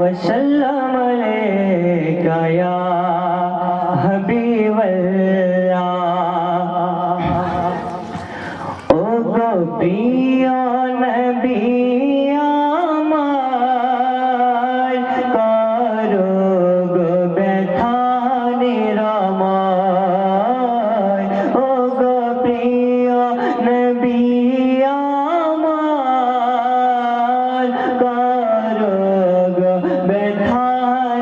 वसल्लम अलैका या हबीबल्लाह। ओ गो प्रिय नबी আমার করো গো ব্যথা নিরাময়। ও গো প্রিয় নবী আমার করো গো ব্যথা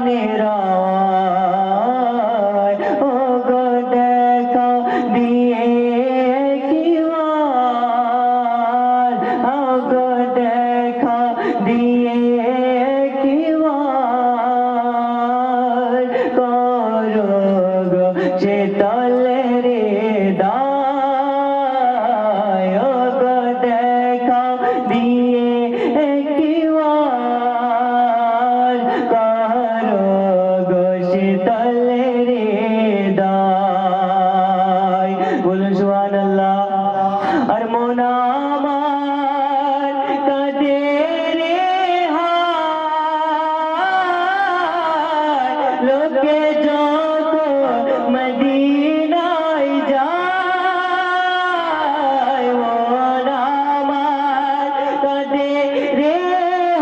নিরাময়। ও গো দেখা দিয়ে কিবার, ও গো দেখা দিয়ে কিবার করো গো শীতলের হৃদয়। ও গো দেখা দিয়ে কিবার করো গো শীতলের হৃদয়। বলুন সুবহানাল্লাহ। আর মন আমার কাঁদে রে হায়, লোকে যত মদিনায় যায়। মন আমার কাঁদে রে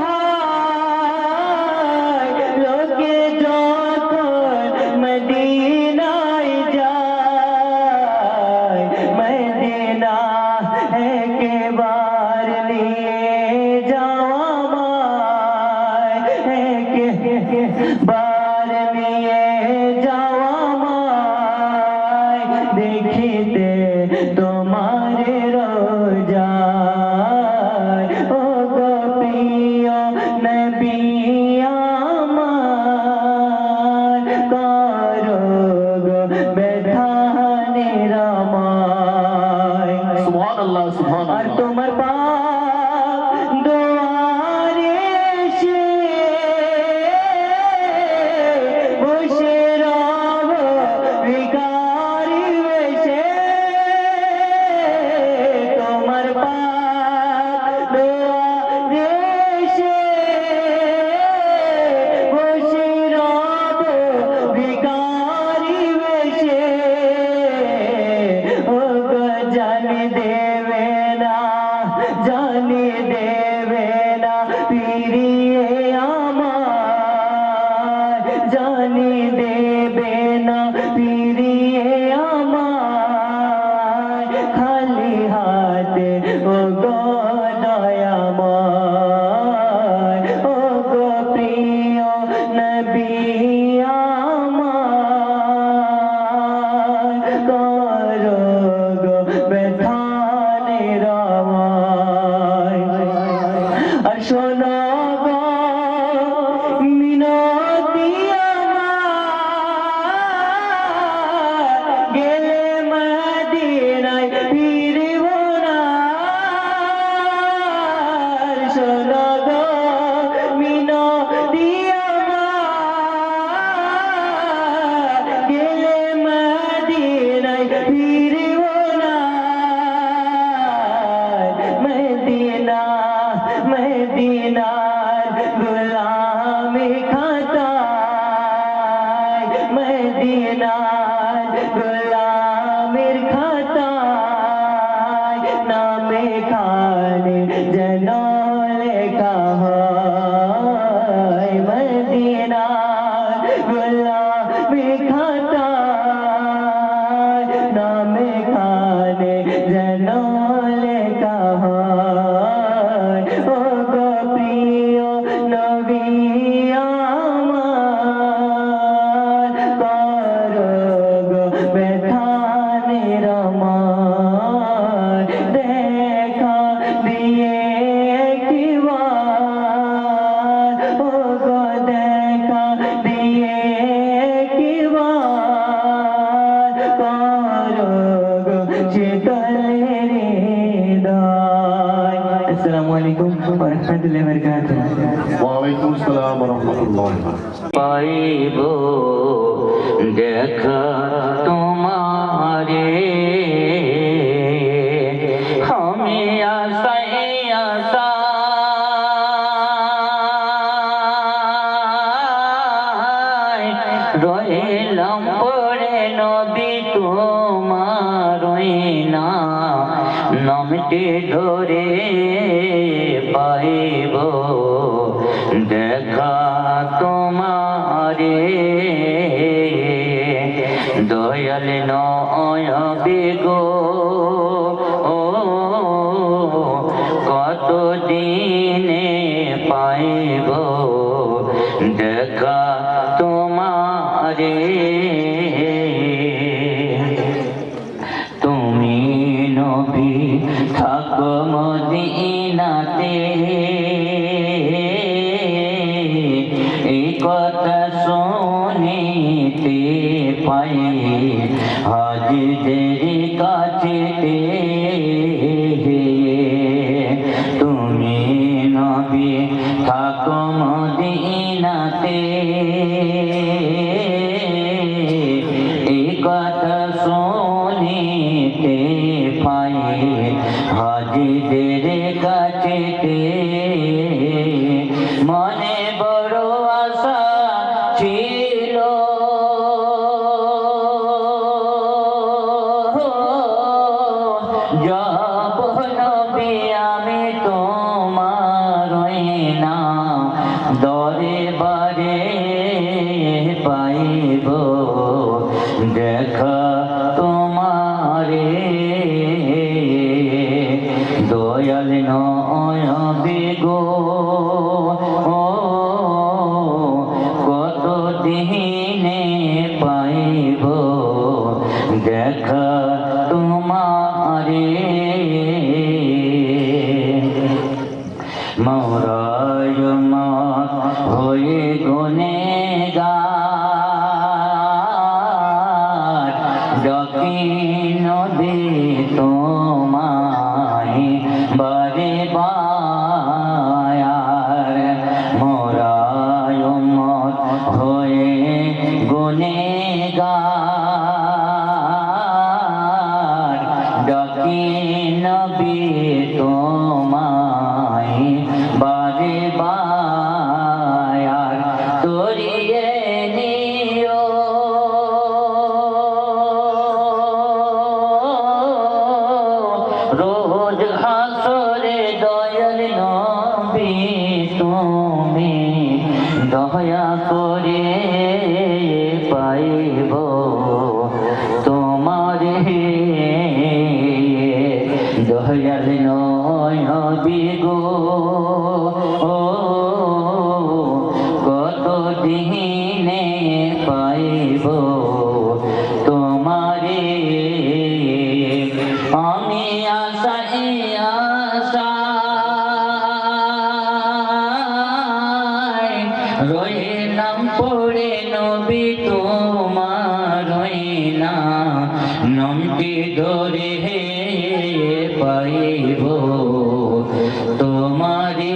হায়, লোকে যত মদিনায় যায়। মদিনা একবার নিয়ে যাও আমায়, একবার নিয়ে যাও আমায়, দেখিতে তোমার রোজায়। ও গো প্রিয় নবী আমার করো গো ব্যথা নিরাময়। সুবহানাল্লাহ, আর সুবহানাল্লাহ। তোমার পাক দুয়ারে এসে বসে রব ভিখারি বেশে। তোমার পাক দুয়ারে এসে বসে রব ভিখারি বেশে। ও গো জানি দেবে না, জানি দেবে না ফিরিয়ে আমার, জানি দেবে না ফিরিয়ে আমার, খালি হাতে ও গো দয়াময়। ও গো প্রিয় নবী আমার করো গো ব্যথা নিরাময়। আর শোনো গো মিনতি আমার, গেলে মদিনায় ফিরব না। আর শোনো গো মিনতি আমার, গেলে মদিনায় ফিরব না। মদিনা মদিনার গোলামি খাতায়, মদিনার গোলামির খাতায় নামে খানে যেন লেখা হয়। মদিনার গোলামি খাতায় নামে খানে যেন লেখা হয়। ও গো প্রিয় নবী আমার করো গো ব্যথা নিরাময়। দেখা দিয়ে কিবার, ও গো দেখা দিয়ে কিবার করো গো শীতলের হৃদয়। আসসালামু আলাইকুম ওয়া রাহমাতুল্লাহি ওয়া বারাকাতুহু। ওয়ালাইকুম আসসালাম ওয়া রাহমাতুল্লাহি ওয়া বারাকাতুহু। পাইব দেখা তোমারে, আমি আশাই আশা রইনা নামটি ধরে পাইব দেখা তোমারে দয়াল নবী গো কত দিনে পাইব দেখা তোমারে তুমি নবী থাকো মদিনাতে এই কথা শুনিতে পাই হাজিদের কাছেতে তুমি নবী থাকো মদিনাতে এই কথা শুনিতে পাই হাজিদের কাছেতে মনে বড় আশা ছিল যাব নবী আমি তোমার না দরবারে পাইব দেখা তোমারে দয়াল নবী গো কত দিনে পাইব দেখা তোমারে মরায় হয়ে গুনেগার ডাকি নবী তোমায় বারে বায়ার মরায় হয়ে গুনেগার ডাকি নবী তোমায় বারে বায়ার তরিয়ে নিও রোজ হাসরে দয়াল নবী তুমি দয়া করে পাইব তোমারে দয়াল নবী গো কত দিনে পাইব তোমারে আমি আশাই আশায় রইলাম পড়ে নবী তোমার রইনা নামটি ধরে পাইব তোমারে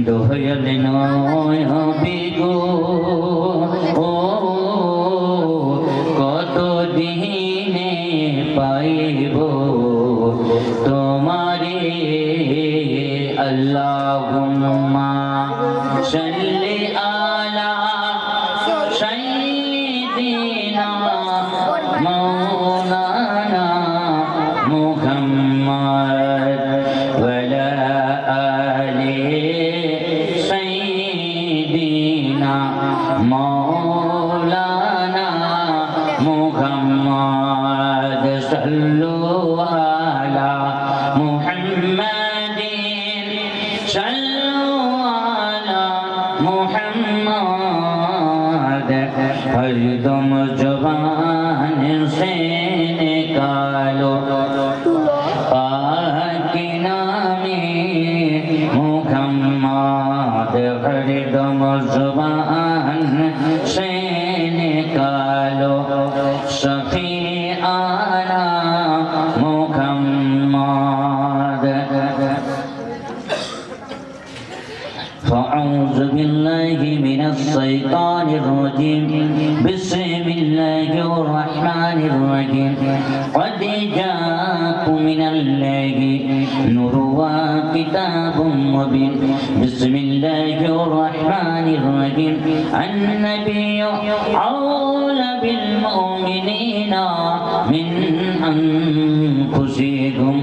দয়াল নবী গো কত দিনে পাইব তোমারে আল্লাহুম্মা সাল্লি আলা সাইয়্যিদিনা মাওলানা মুহাম্মদ ওয়ালা আলি সাইয়্যিদিনা মাওলানা মুহাম্মদ সাল্লু আলা মুহাম্মাদিন সাল্লু আলা মুহাম্মদ হরদম জবান से निकालो पाक नामे मुहम्मद हरदम जुबान से निकालो शफीआना मुहम्मद فأعوذ بالله من الشيطان الرجيم بسم الله الرحمن الرحيم قد جاءكم من الله نور كتاب مبين بسم الله الرحمن الرحيم النبي أولى بالمؤمنين من أنفسهم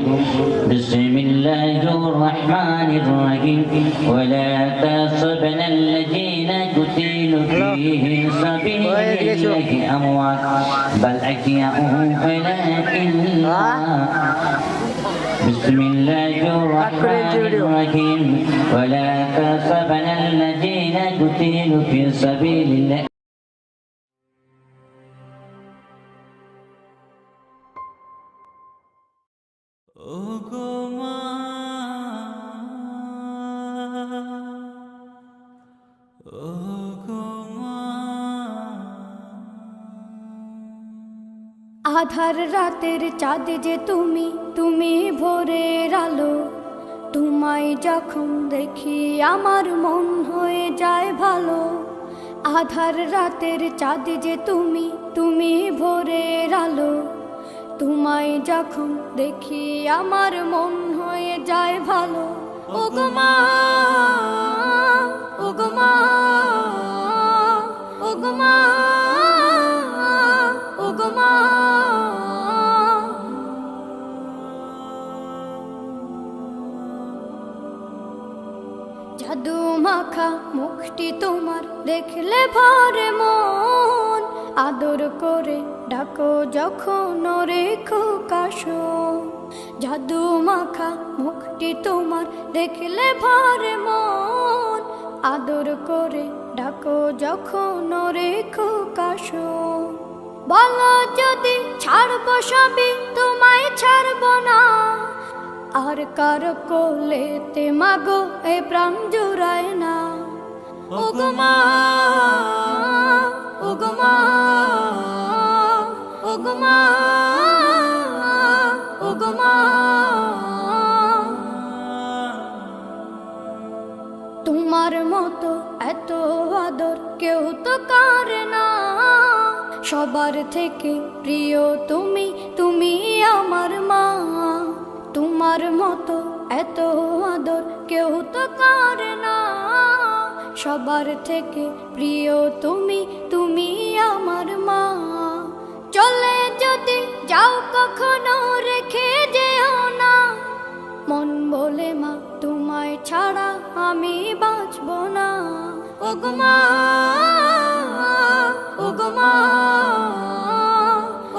بسم الله الرحمن الرحيم ولا تحسبن الذين قتلوا في سبيل الله أموات بل أحياء ولكن بسم الله الرحمن الرحيم ولا تحسبن الذين قتلوا في سبيل الله আধার রাতের চাঁদ যে তুমি তুমি ভোরের আলো তোমায় যখন দেখি আমার মন হয়ে যায় ভালো আধার রাতের চাঁদ যে তুমি তুমি ভোরের আলো তোমায় যখন দেখি আমার মন হয়ে যায় ভালো ওগো মা ওগো মা ওগো মা ওগো মা জাদু মাখা মুখটি তোমার দেখলে ভরে মন আদর করে ডাকো যখন রেখো কাশো জাদু মাখা মুখটি তোমার দেখলে ভরে মন আদর করে ডাকো যখন রেখো কাশো বলো যদি ছাড়বো সবই তোমায় ছাড়বো না আর কার কোলেতে মাগো এ প্রাণ জুড়ায় না ওগো মা ওগো মা ওগো মা ওগো মা তোমার মতো এত আদর কেউ তো করে না সবার থেকে প্রিয় তুমি তুমি আমার মা তোমার মতো এত আদর কেউ তো করে না সবার থেকে প্রিয় তুমি তুমি আমার মা চলে যদি যাও কখনো রেখে যেও না মন বলে মা তোমায় ছাড়া আমি বাঁচব না ওগো মা ওগো মা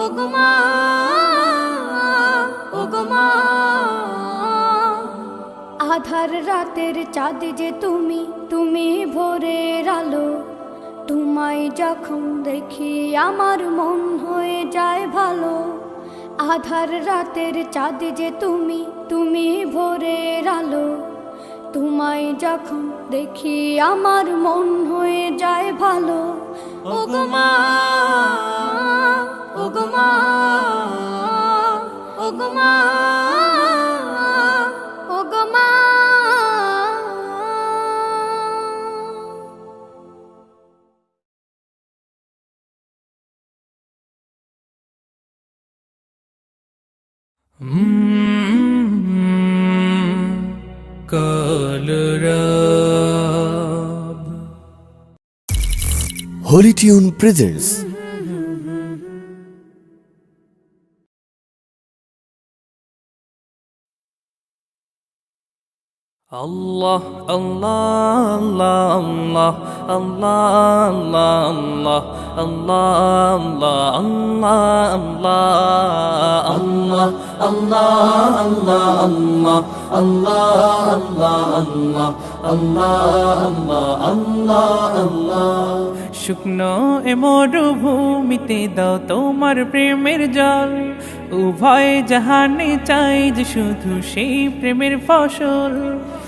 ওগো মা ওগো মা আধার রাতের চাঁদ যে তুমি তুমি ভোরের আলো তোমায় যখন দেখি আমার মন হয়ে যায় ভালো আধার রাতের চাঁদ যে তুমি তুমি ভোরের আলো তোমায় যখন দেখি আমার মন হয়ে যায় ভালো ওগো মা ওগো মা ওগো মা ওগো মা Holy Tune presents Allah Allah Allah Allah Allah Allah Allah Allah শুকনো এ মরুভূমিতে দাও তোমার প্রেমের জল উভয় জাহানে চাই যে শুধু সেই প্রেমের ফসল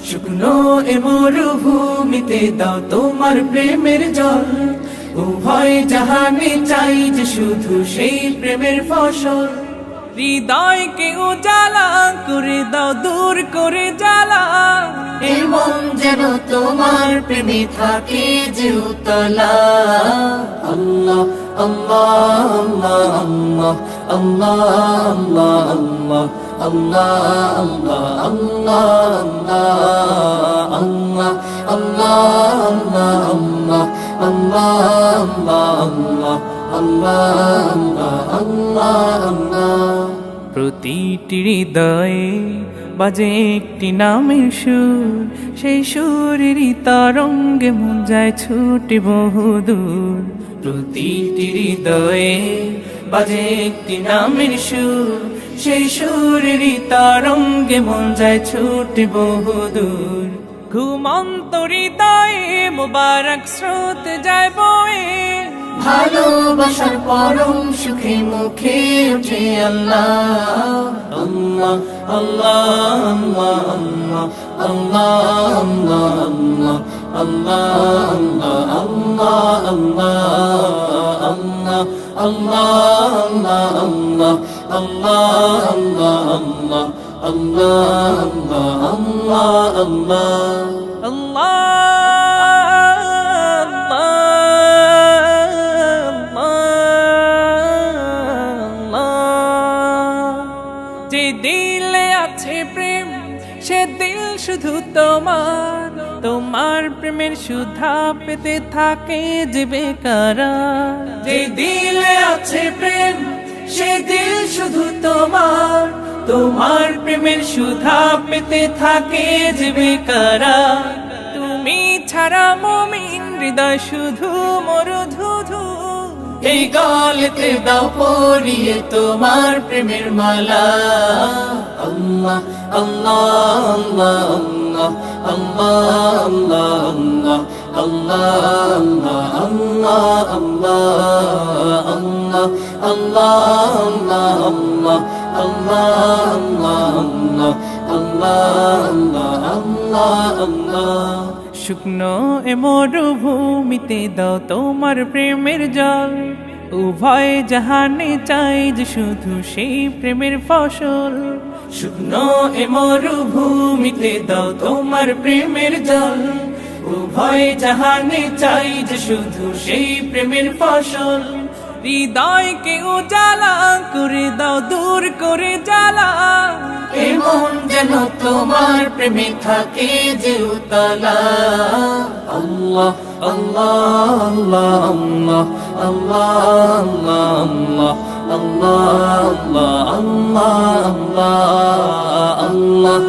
শুকনো এ মরুভূমিতে দাও তোমার প্রেমের জল উভয় জাহানে চাই যে শুধু সেই প্রেমের ফসল হৃদয়কে উজালা করে দাও দূর করে জ্বালা এ মন যেন তোমার প্রেমে থাকে যে উতলা আল্লাহ আল্লাহ আল্লাহ আল্লাহ আল্লাহ আল্লাহ আল্লাহ আল্লাহ আল্লাহ আল্লাহ আল্লাহ আল্লাহ আল্লাহ আল্লাহ প্রতিটি হৃদয়ে বাজে একটি নামের সুর, সেই সুরেরই তরঙ্গে মন যায় ছুটে বহুদূর। প্রতিটি হৃদয়ে বাজে একটি নামের সুর, সেই সুরেরই তরঙ্গে মন যায় ছুটে বহুদূর। ঘুমন্ত হৃদয়ে মোবারক স্রোত যায় বয়ে, ভালোবাসার পরম সুখে মুখে উঠে আল্লাহ আল্লাহ আল্লাহ আল্লাহ আল্লাহ আল্লাহ আল্লাহ আল্লাহ আল্লাহ আল্লাহ আল্লাহ আল্লাহ আল্লাহ আল্লাহ আল্লাহ আল্লাহ যে দিলে আছে প্রেম সে দিল শুধু তোমার, তোমার প্রেমের সুধা পেতে থাকে যে বেকারার। যে দিলে আছে প্রেম সে দিল শুধু তোমার, তোমার প্রেমের সুধা পেতে থাকে যে বেকারার। তুমি ছাড়া মুমিন হৃদয় শুধু মরুধুধু, এই গলেতে দাও পরিয়ে তোমার প্রেমের মালা। আল্লাহ আল্লাহ আল্লাহ আল্লাহ আল্লাহ আল্লাহ আল্লাহ আল্লাহ আল্লাহ। শুকনো এ মরুভূমিতে দাও তোমার প্রেমের জল, উভয় জাহানে চাই যে শুধু সেই প্রেমের ফসল। শুকনো এ মরুভূমিতে দাও তোমার প্রেমের জল, উভয় জাহানে চাই যে শুধু সেই প্রেমের ফসল। হৃদয়কে উজালা করে দাও দূর করে জ্বালা, এমন যেন তোমার প্রেমে থাকে যে উতলা। আল্লাহ আল্লাহ আল্লাহ আল্লাহ আল্লাহ আল্লাহ আল্লাহ আল্লাহ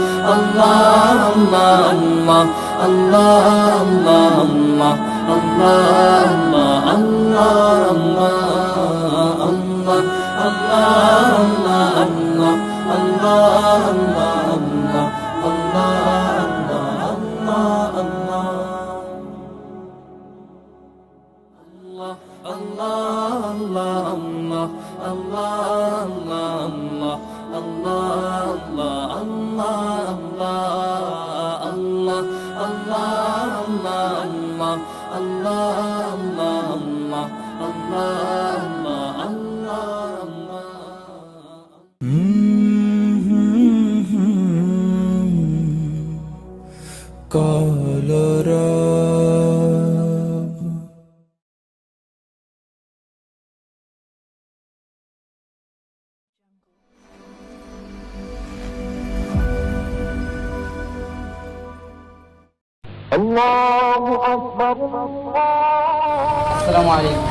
আসসালামু আলাইকুম।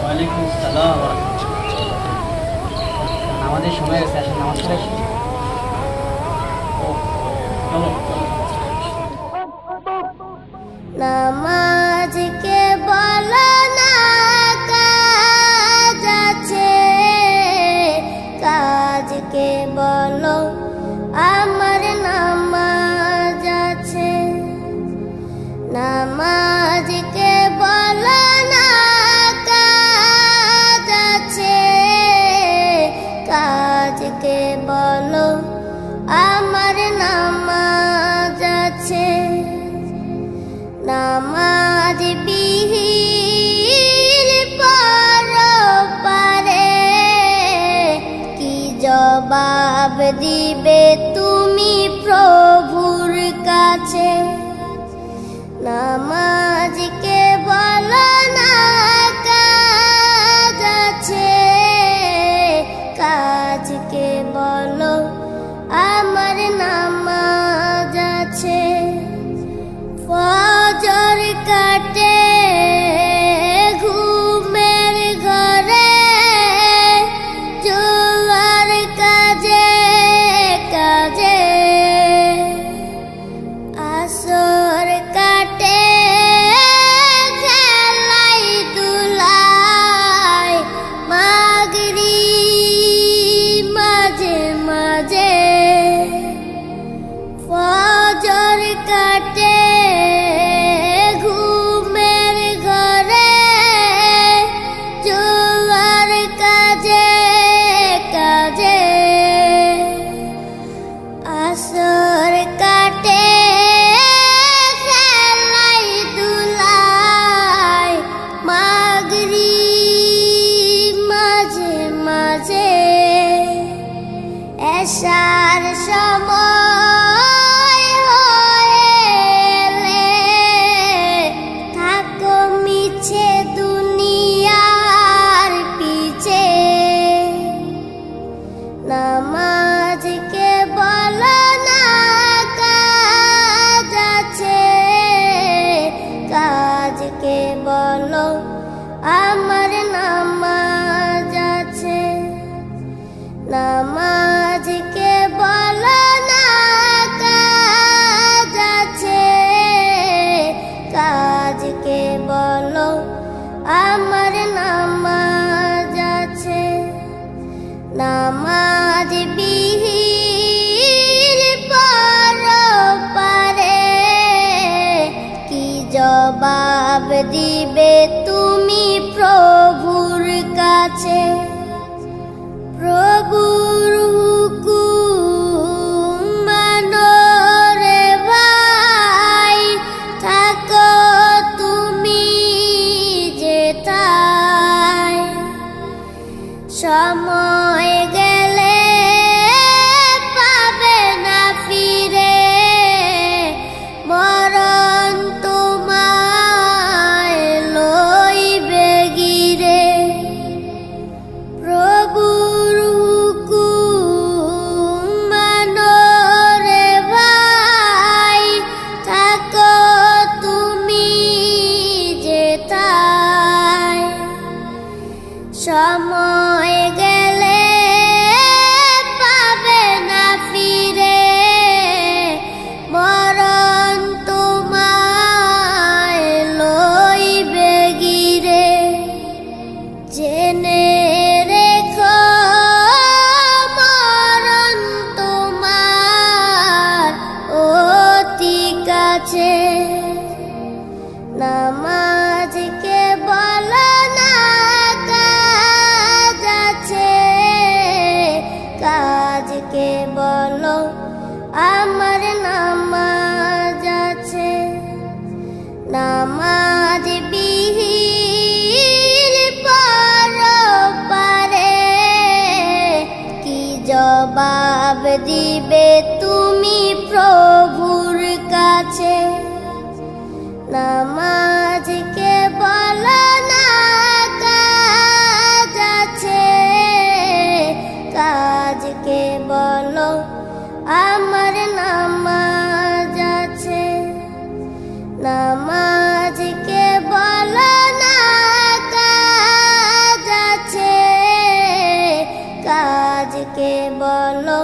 ওয়ালাইকুম আসসালাম। আমাদের সময় আছে, আসেন নামাজ পড়ে আসি। নামাজকে বলো না কাজ আছে, কাজকে বলো আমার নামাজ আছে। নামাজকে বলো না কাজ আছে, কাজকে বলো আমার নামাজ আছে। নামাজ বিহীন পরপারে কি জবাব দিবে তুমি প্রভুর কাছে। নামাজকে বলো না কাজ আছে, কাজকে বলো আসর কাটে খেলাই দুলাই মাগরিব মাঝে মাঝে ফজর কাটে ঘুমের ঘরে জোয়ার কাজে কাজে আসর কাটে খেলাই দুলাই মাগরিব মাঝে মাঝে এশার সময় হয়েলে থাকো মিছে দুনিয়ার পিছে নামাজকে বলো না কাজ আছে কাজকে বলো আমার নামাজ আছে নামাজকে বলো না কাজ আছে কাজকে বলো আমার নামাজ আছে নামাজ বিহীন পরপারে কি জবাব দিবে তুমি প্রভুর কাছে প্রভুর হুকুম মানো রে ভাই থাকো তুমি যেথায় সময় গেলে পাবে না ফিরে মরণ তোমায় লইবে গিরে প্রভুর হুকুম মানো রে ভাই থাকো তুমি যেথায় সময় গেলে পাবে না ফিরে মরণ তোমায় লইবে গিরে জেনে রেখো মরণ তোমার অতি কাছে নামাজকে বলো না কাজ আছে কাজকে বলো আমার নামাজ আছে নামাজ বিহীন পরপারে কি জবাব দিবে তুমি প্রভুর কাছে নামাজকে বলো না কাজ আছে কাজকে বলো আমার নামাজ আছে নামাজকে বলো না কাজ আছে কাজকে বলো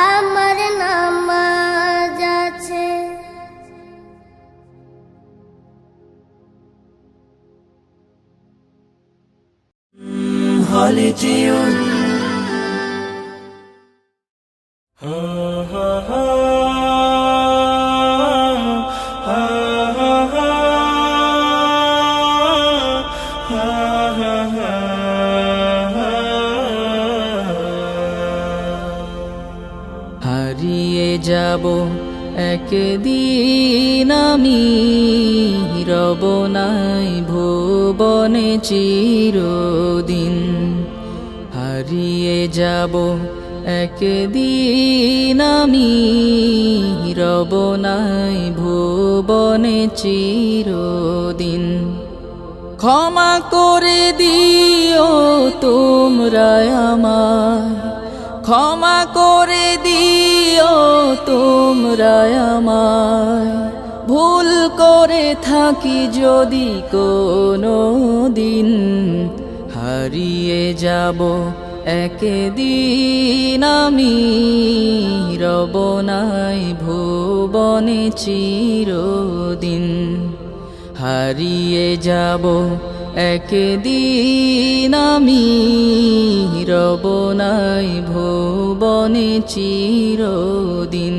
আমার নামাজ আছে হলে যেও হারিয়ে যাব একদিন আমি রব নাই ভুবনে চিরদিন হারিয়ে যাব একদিন আমি রব নাই ভুবনে চিরদিন ক্ষমা করে দিও তোমরা আমায় ক্ষমা করে দিও তোমরা আমায় ভুল করে থাকি যদি কোনো দিন হারিয়ে যাব একদিন আমি রব নাই ভুবনে চিরদিন, হারিয়ে যাব একদিন আমি রব নাই ভুবনে চিরদিন।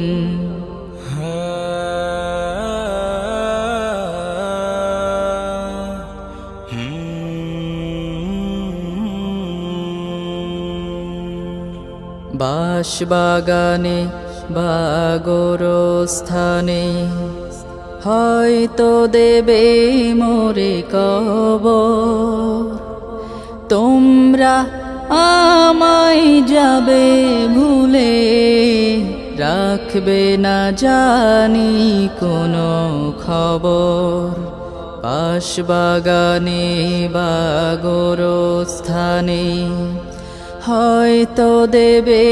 বাঁশবাগানে বা গোরস্থানে হয়তো দেবে মোরে কবর, তোমরা আমায় যাবে ভুলে, রাখবে না জানি কোনো খবর। বাঁশবাগানে বা গোরস্থানে হয়তো দেবে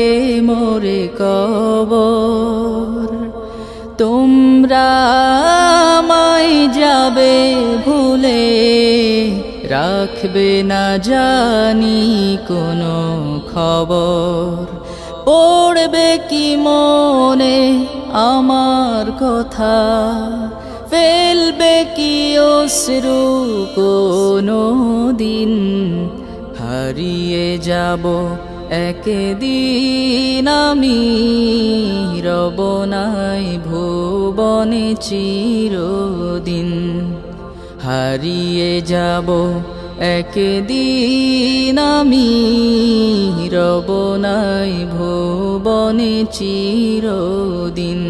মোরে কবর, তোমরা আমায় যাবে ভুলে, রাখবে না জানি কোনো খবর। পড়বে কি মনে আমার কথা, ফেলবে কি অশ্রু কোনো দিন, হারিয়ে যাব একদিন আমি রব নাই ভুবনে চিরদিন, হারিয়ে যাব একদিন আমি রব নাই ভুবনে চিরদিন।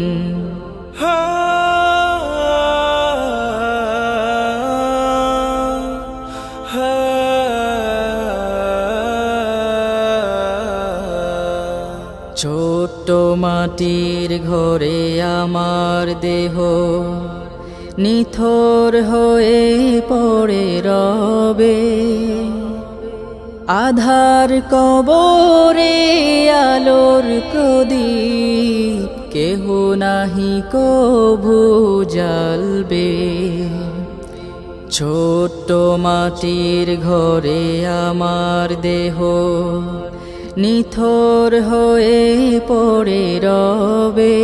ছোট্ট মাটির ঘরে আমার দেহ নিথর হয়ে পড়ে রবে, আধার কবরে আলোর প্রদীপ কেহ নাহি কভু জ্বালবে। ছোট্ট মাটির ঘরে আমার দেহ নিথর হয়ে পড়ে রবে,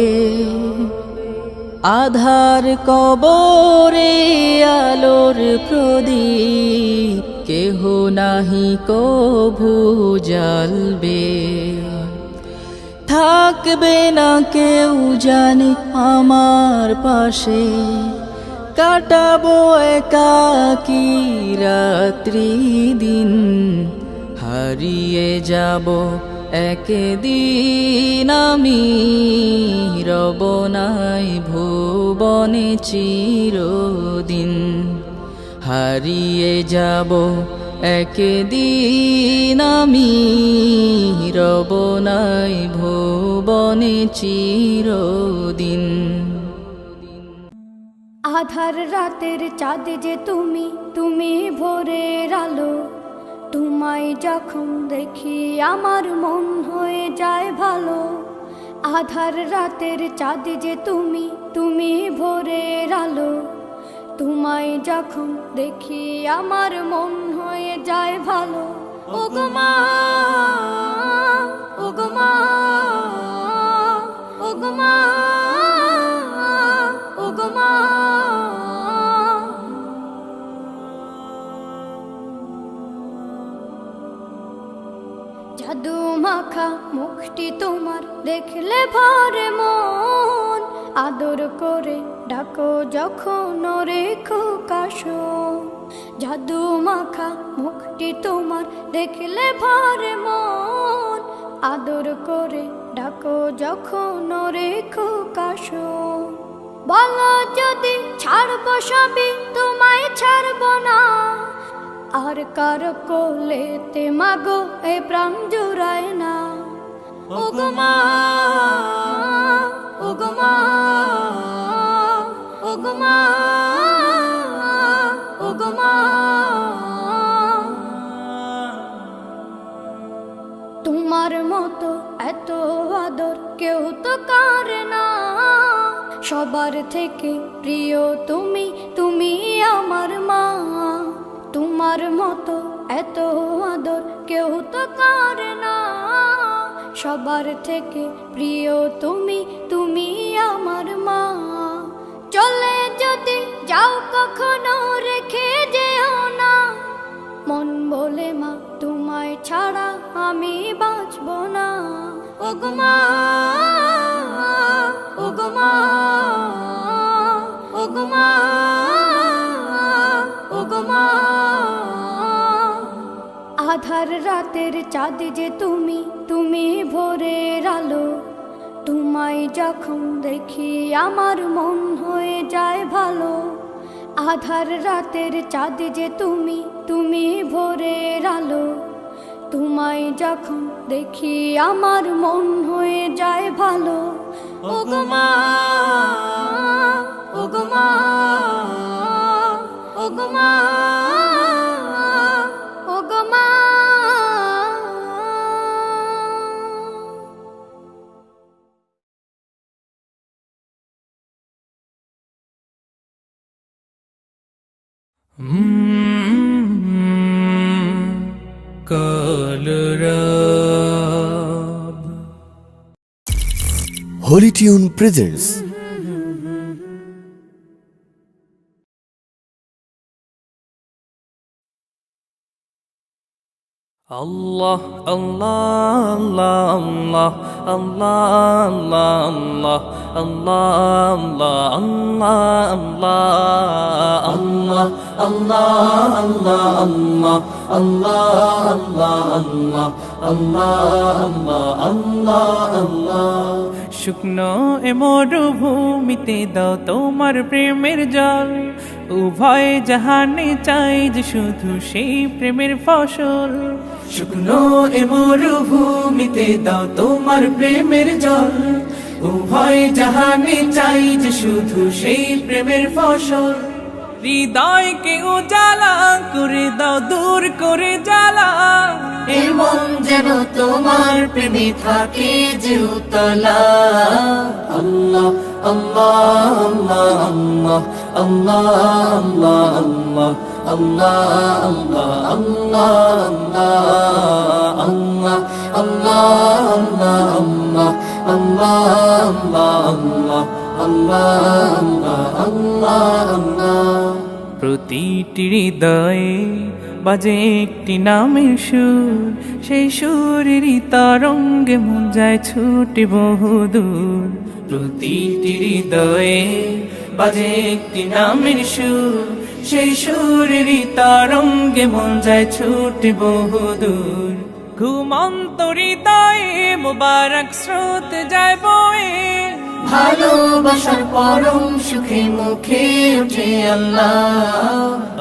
আধার কবরে আলোর প্রদীপ কেহ নাহি কভু জ্বালবে। থাকবে না কেউ জানি আমার পাশে, কাটাবো একাকী রাত্রি দিন, হারিয়ে যাব একদিন আমি রব নাই ভুবনে চিরদিন, হারিয়ে যাব একদিন আমি রব নাই ভুবনে চিরদিন। আধার রাতের চাঁদ যে তুমি, তুমি ভোরের আলো, তোমায় যখন দেখি আমার মন হয়ে যায় ভালো। আধার রাতের চাঁদ যে তুমি, তুমি ভোরের আলো, তোমায় যখন দেখি আমার মন হয়ে যায় ভালো। ওগো মা, ওগো মা, ওগো মা, ওগো মা, জাদু মাখা মুখটি তোমার দেখলে ভরে মন, আদর করে ডাকো যখন রেখো কাশো। জাদু মাখা মুখটি তোমার দেখলে ভরে মন, আদর করে ডাকো যখন রেখো কাশো। বলো যদি ছাড়বো সবই তোমায় ছাড়বো না, আর কার কোলেতে মাগো এ প্রাণ জুড়ায় না। ওগো মা, ওগো মা, ওগো মা, ওগো মা, তোমার মতো এত আদর কেউ তো করে না, সবার থেকে প্রিয় তুমি, তুমি আমার মা। তোমার মতো এত আদর কেউ তো করে না, সবার থেকে প্রিয় তুমি, তুমি আমার মা। চলে যদি যাও কখনো রেখে যেও না, মন বলে মা তোমায় ছাড়া আমি বাঁচব না। ওগো মা, ওগো মা, ওগো মা, ওগো মা। আধার রাতের চাঁদ যে তুমি, তুমি ভোরের আলো, তোমায় যখন দেখি আমার মন হয়ে যায় ভালো। আধার রাতের চাঁদ যে তুমি, তুমি ভোরের আলো, তোমায় যখন দেখি আমার মন হয়ে যায় ভালো। ওগো মা, ওগো মা, ওগো মা, ওগো মা। Colorab Holy Tune presents Allah, Allah, Allah, Allah, Allah, Allah, Allah, Allah, Allah, Allah, Allah. শুকনো এ মরুভূমিতে দাও তোমার প্রেমের জল, উভয় জাহানে চাই যে শুধু সেই প্রেমের ফসল। শুকনো এ মরুভূমিতে দাও তোমার প্রেমের জল, উভয় জাহানে চাই যে শুধু সেই প্রেমের ফসল। হৃদয়কে উজালা করে দাও, দূর করে জ্বালা, এই মন যেন তোমার প্রেমে থাকে যে উতলা। আল্লাহ, আল্লাহ, আল্লাহ, আল্লাহ, আল্লাহ, আল্লাহ, আল্লাহ, আল্লাহ, আল্লাহ, আল্লাহ। প্রতিটি হৃদয়ে বাজে একটি নামের সুর, সেই সুরেরই তরঙ্গে মন যায় ছুটে বহুদূর। প্রতিটি হৃদয়ে বাজে একটি নামের সুর, সেই সুরেরই তরঙ্গে মন যায় ছুটে বহুদূর। ঘুমন্ত হৃদয়ে মুবারক স্রোত যায় বয়ে, ভালোবাসার পরম সুখে মুখে উঠে আল্লাহ।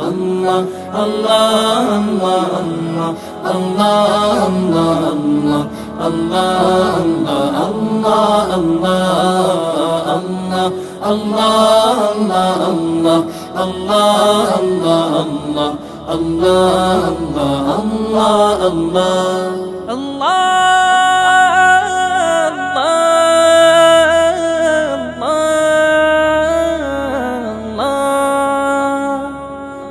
আল্লাহ, আল্লাহ, আল্লাহ, আল্লাহ, আল্লাহ, আল্লাহ, আল্লাহ, আল্লাহ,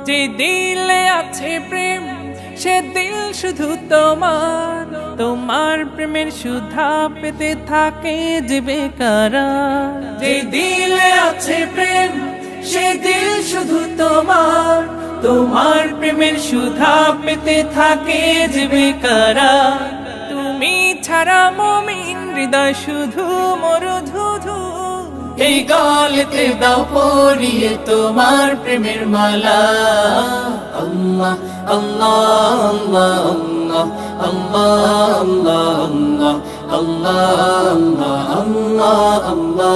যে দিলে আছে প্রেম সে দিল শুধু তোমার, তোমার প্রেমের সুধা পেতে থাকে যে বেকারার। যে দিলে আছে প্রেম সে দিল শুধু তোমার, তোমার প্রেমের সুধা পেতে থাকে যে বেকারার। তুমি ছাড়া মুমিন হৃদয় শুধু মরুধুধু, এই গলেতে দাও পরিয়ে তোমার প্রেমের মালা। আল্লাহ, আল্লাহ, আল্লাহ, আল্লাহ, আল্লাহ, আল্লাহ, আল্লাহ, আল্লাহ।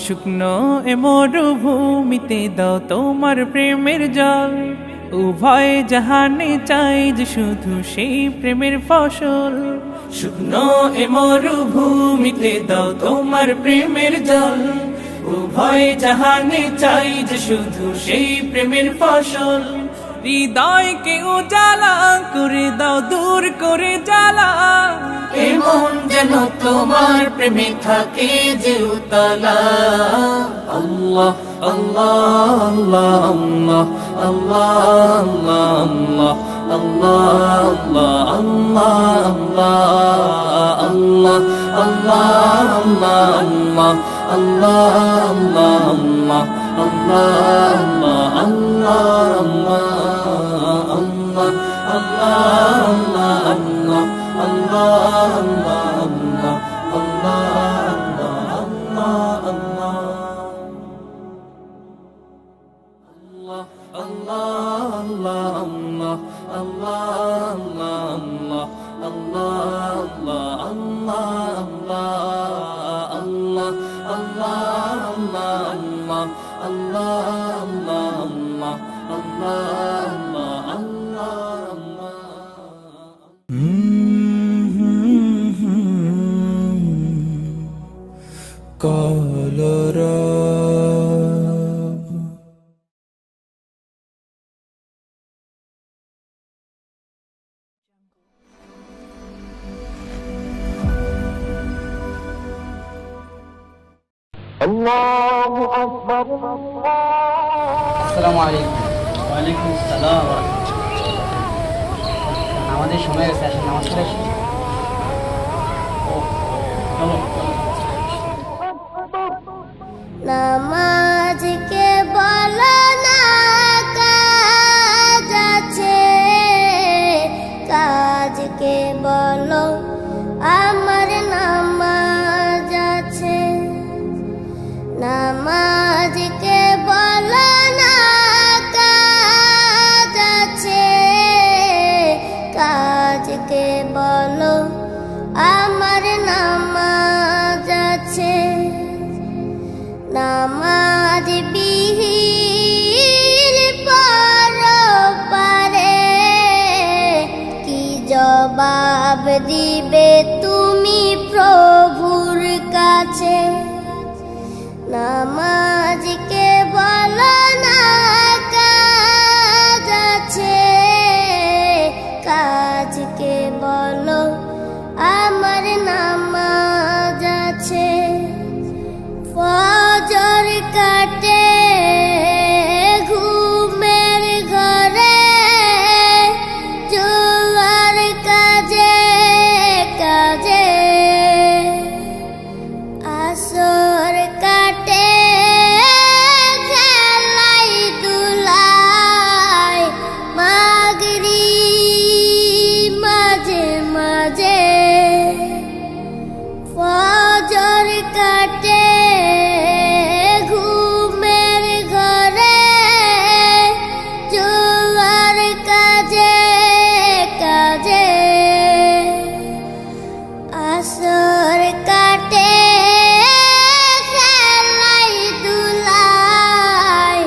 শুকনো এ মরুভূমিতে দাও তোমার প্রেমের জল, উভয় জাহানে চাই যে শুধু সেই প্রেমের ফসল। শুকনো এ মরুভূমিতে দাও তোমার প্রেমের জল, উভয় জাহানে চাই যে শুধু সেই প্রেমের ফসল। হৃদয়কে উজালা করে দাও, দূর করে জ্বালা, এ মন যেন তোমার প্রেমে থাকে যে উতলা। আল্লাহ আল্লাহ আল্লাহ আল্লাহ আল্লাহ আল্লাহ আল্লাহ আল্লাহ আসসালামু আলাইকুম। ওয়ালাইকুম আসসালাম। আমাদের সময় গেছে, আসেন নামাজ পড়ে আসি। নামাজকে বলো না কাজ আছে, কাজকে বলো আমার নামাজ আছে। নামাজকে বলো না কাজ আছে, কাজকে বলো আমার নামাজ আছে। নামাজ বিহীন পরপারে কি জবাব দিবে তুমি প্রভুর কাছে। নামাজকে বলো না কাজ আছে, কাজকে বলো আমার নামাজ আছে। ফজর কাটে ঘুমের ঘরে, জোয়ার কাজে কাজে। আসর কাটে খেলাই দুলাই, মাগরিব মাঝে মাঝে। ফজর কাটে ঘুমের ঘরে, জোয়ার কাজে কাজে। আসর কাটে খেলাই দুলাই,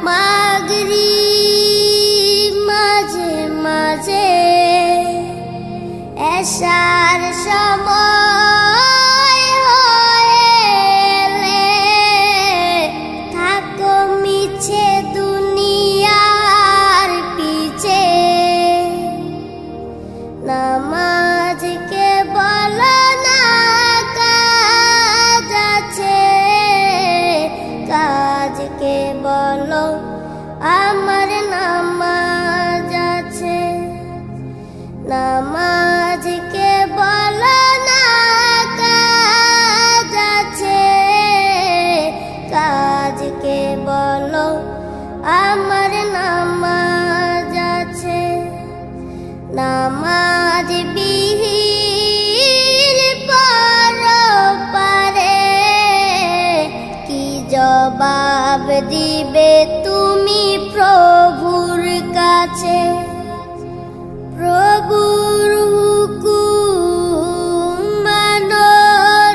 মাগরিব মাঝে মাঝে। এশার সময় হয়েলে থাকো মিছে দুনিয়ার পিছে। নামাজকে বলো না কাজ আছে, কাজকে বলো আমার নামাজ আছে। নামাজকে বলো না কাজ আছে, কাজকে বলো আমার নামাজ আছে। নামাজ বিহীন পরপারে কি জবাব দিবে তুমি প্রভুর কাছে। প্রভুর হুকুম মানো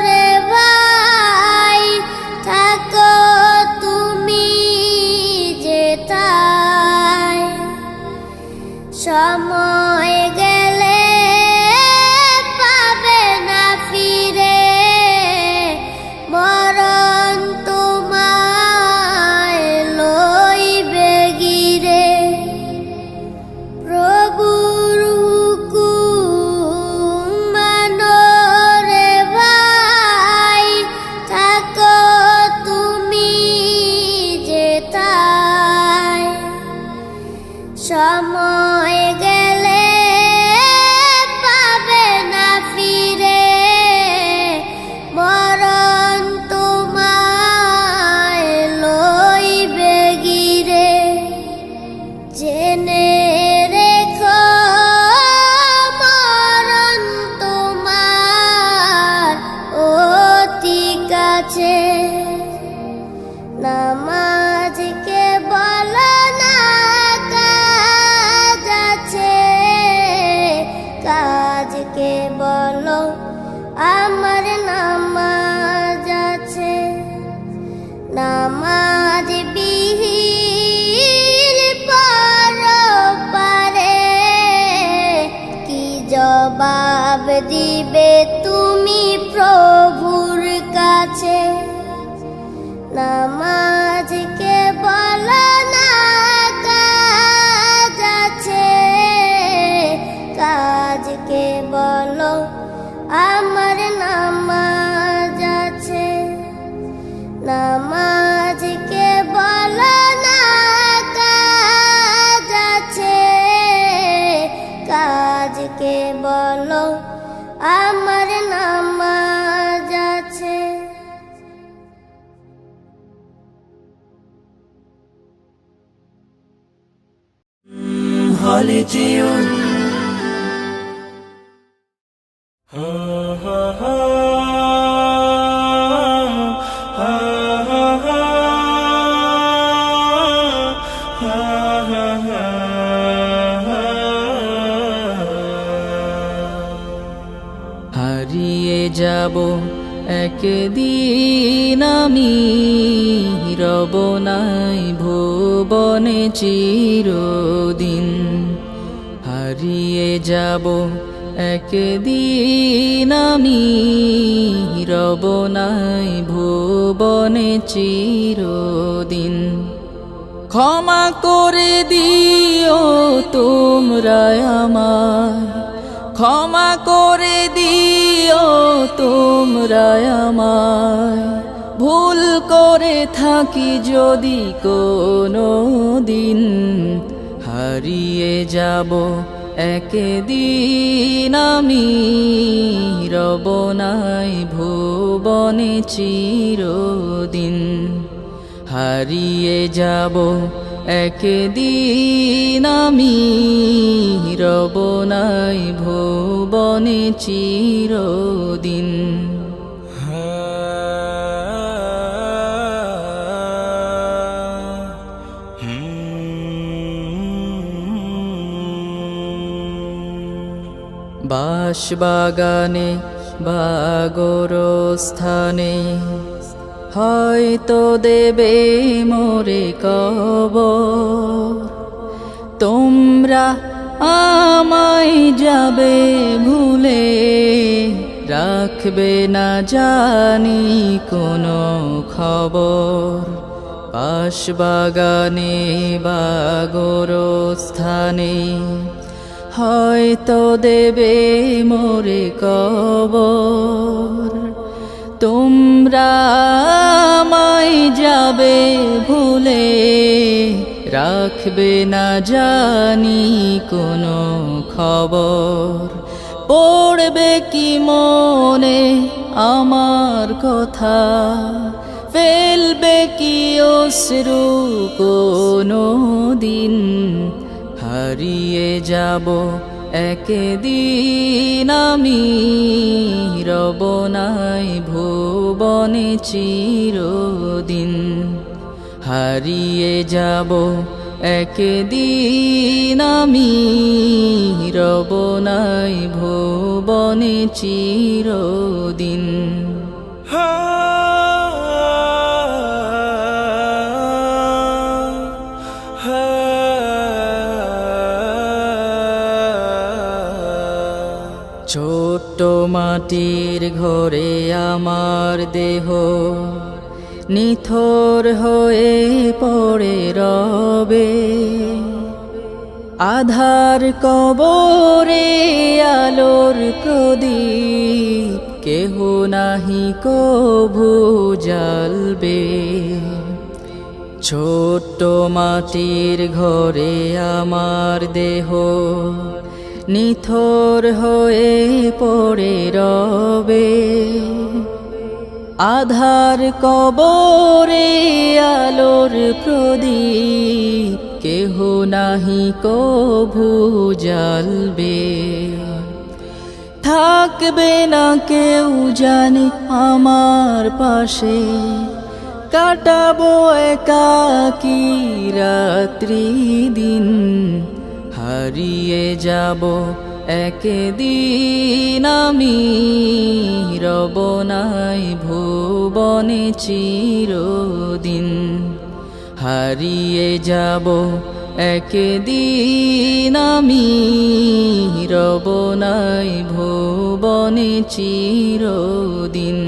রে ভাই, থাকো তুমি যেথায়। সময় গেলে পাবে না ফিরে, মরণ তোমায় লইবে গিরে। প্রভুর হুকুম মানো রে জবাব দিবে তুমি প্রভুর কাছে। নামাজকে বলো না কাজ আছে, কাজকে বলো আমার নামাজ আছে। নামাজকে বলো না কাজ আছে, কাজকে বলো আমার নামাজ আছে। হলে যেও হারিয়ে যাব একদিন আমি, রব নাই ভুবনে চিরদিন। হারিয়ে যাব একদিন আমি, রব নাই ভুবনে চিরদিন। ক্ষমা করে দিও তোমরা আমায়, ক্ষমা করে দিও তোমরা আমায়। ভুল করে থাকি যদি কোনো দিন, হারিয়ে যাব একদিন আমি, রব নাই ভুবনে চিরদিন। হারিয়ে যাব একদিন আমি, রব নাই ভুবনে চিরদিন। বাঁশবাগানে বা গোরস্থানে হয়তো দেবে মোরে কবর। তোমরা আমায় যাবে ভুলে, রাখবে না জানি কোনো খবর। বাঁশবাগানে বা গোরস্থানে হয়তো দেবে মোরে কবর। তোমরা আমায় যাবে ভুলে, রাখবে না জানি কোনো খবর। পড়বে কি মনে আমার কথা, ফেলবে কি অশ্রু কোনো দিন। হারিয়ে যাব একদিন আমি, রব নাই ভুবনে চিরদিন। হারিয়ে যাব একদিন আমি, রব নাই ভুবনে চিরদিন। ছোট্ট মাটির ঘরে আমার দেহ নিথর হয়ে পড়ে রবে। আধার কবরে আলোর প্রদীপ কেহ নাহি কভু জ্বালবে। ছোট্ট মাটির ঘরে আমার দেহ নিথর হয়ে পড়ে রবে। আধার কবরে আলোর প্রদীপ কেহ নাহি কভু জ্বালবে। থাকবে না কেউ জানি আমার পাশে, কাটাবো একাকী রাত্রি দিন। হারিয়ে যাব একদিন আমি, রব নাই ভুবনে চিরদিন। হারিয়ে যাব একদিন আমি রব নাই ভুবনে চিরদিন।